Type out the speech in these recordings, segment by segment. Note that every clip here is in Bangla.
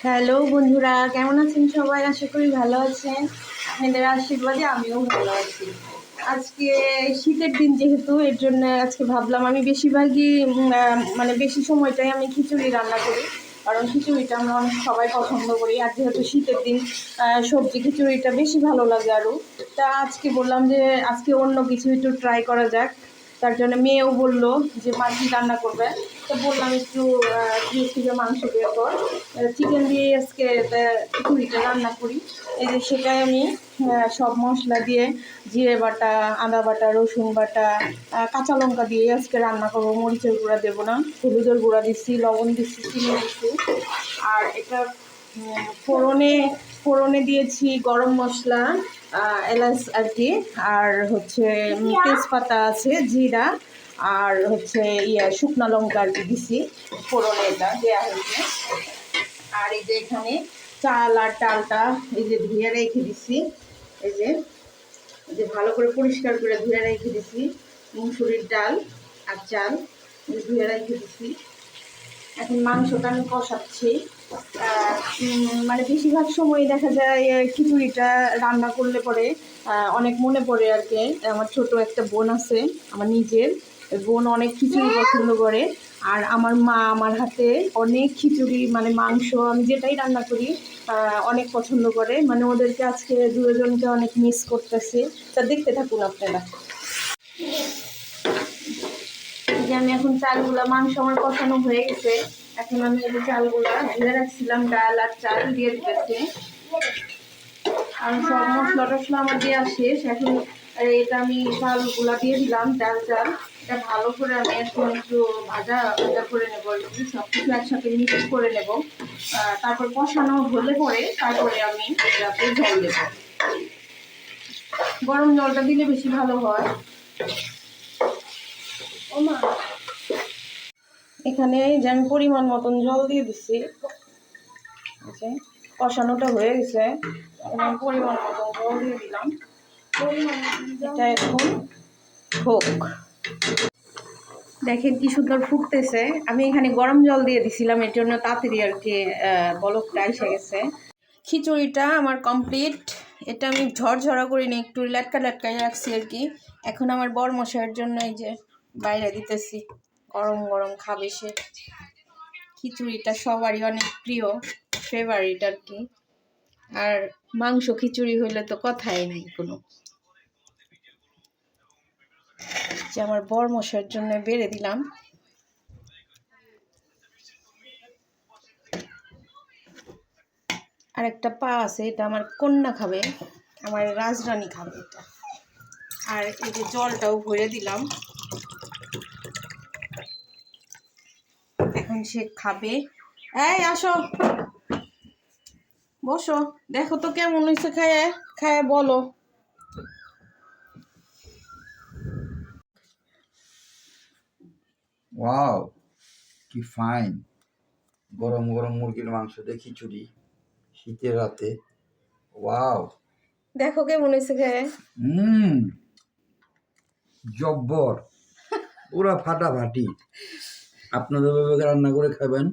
হ্যালো বন্ধুরা, কেমন আছেন সবাই? আশা করি ভালো আছেন। আপনাদের আশীর্বাদে আমিও ভালো আছি। আজকে শীতের দিন যেহেতু, এর জন্য আজকে ভাবলাম আমি বেশিরভাগই মানে বেশি সময়টাই আমি খিচুড়ি রান্না করি, কারণ খিচুড়িটা আমরা অনেক সবাই পছন্দ করি। আর যেহেতু শীতের দিন সবজি খিচুড়িটা বেশি ভালো লাগে আরও। তা আজকে বললাম যে আজকে অন্য কিছু একটু ট্রাই করা যাক। তার জন্য মেয়েও বললো যে মা কি রান্না করবে, তো বললাম একটু থেকে মাংস দিয়ে পর চিকেন দিয়ে আজকে খিচুড়িটা রান্না করি। এই যে সেটাই আমি সব মশলা দিয়ে জিরে বাটা, আদা বাটা, রসুন বাটা, কাঁচা লঙ্কা দিয়ে আজকে রান্না করবো। মরিচের গুঁড়া দেবো না, হলুদের গুঁড়া দিচ্ছি, লবণ দিচ্ছি, চিনি দিচ্ছি। আর এটা ফোড়নে ফোড়নে দিয়েছি গরম মশলা, এলাচ আর কি, আর হচ্ছে তেজপাতা আছে, জিরা, আর হচ্ছে শুকনা লঙ্কা আর কি দিছি ফোড়নে, এটা দেওয়া হয়েছে। আর এই যে এখানে চাল আর ডালটা এই যে ধুয়ে রেখে দিছি, এই যে ভালো করে পরিষ্কার করে ধুয়ে রেখে দিছি। মুসুরির ডাল আর চাল ধুয়ে রেখে দিছি। এখন মাংসটা আমি কষাচ্ছি। মানে বেশিরভাগ সময় দেখা যায় খিচুড়িটা রান্না করলে পরে অনেক মনে পড়ে আর কি। আমার ছোট একটা বোন আছে, আমার নিজের বোন অনেক খিচুড়ি পছন্দ করে। আর আমার মা আমার হাতে অনেক খিচুড়ি, মানে মাংস আমি যেটাই রান্না করি অনেক পছন্দ করে। মানে ওদেরকে আজকে দুজনকে অনেক মিস করতেছে। তা দেখতে থাকুন আপনারা। যে আমি এখন চালগুলা, মাংস আমার কষানো হয়ে গেছে, এখন আমি এই যে চালগুলা ধুয়ে রাখছিলাম, ডাল আর চাল দিয়ে দিতেছি। আর সব মশলা টসলা আমার দেওয়া শেষ। এখন এটা আমি চালগুলা দিয়ে দিলাম, ডাল চাল। এটা ভালো করে আমি এখন একটু ভাজা ভাজা করে নেবো, সব কিছু একসাথে মিক্স করে নেব। তারপর কষানো হলে পরে তারপরে আমি এটাতে জল দেবো। গরম জলটা দিলে বেশি ভালো হয়। ও মা, এখানে যে আমি পরিমাণ মতন জল দিয়ে দিচ্ছি, কষানোটা হয়ে গেছে। এখন আমি পরিমাণ মতন জল দিয়ে দিলাম, এটা এখন হোক। দেখেন কি সুন্দর ফুটতেছে। আমি এখানে গরম জল দিয়ে দিছিলাম, এর জন্য তাড়াতাড়ি আর কি বলকটা এসে গেছে। খিচুড়িটা আমার কমপ্লিট। এটা আমি ঝরঝরা করিনি, একটু লেটকা লেটকাই রাখছি আর কি। এখন আমার বর মশাইয়ের জন্য এই যে বাইরে দিতেছি, গরম গরম খাবে সে। খিচুড়িটা সবারই অনেক প্রিয়, ফেভারিট আর কি। আর মাংস খিচুড়ি হইলে তো কথাই নাই কোনো। যে আমার বর মশাইয়ের জন্য বেড়ে দিলাম। আর একটা পা আছে, এটা আমার কন্যা খাবে, আমার রাজরানী খাবে এটা। আর এই যে জলটাও ভরে দিলাম, এখন সে খাবে। এই আসো, বসো, দেখো তো কেমন হয়েছে, খায় খায় বলো। ওয়াও, কি ফাইন! গরম গরম মুরগির মাংস দিয়ে খিচুড়ি শীতের রাতে। ওয়াও, দেখো কেমন হয়েছে খায়। হুম, জব্বর, পুরা ফাটাফাটি। আপনাদের ভাবে রান্না করে খাবেন।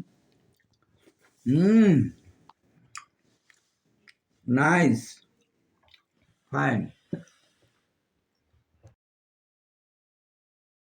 হুম, নাইস, ফাইন।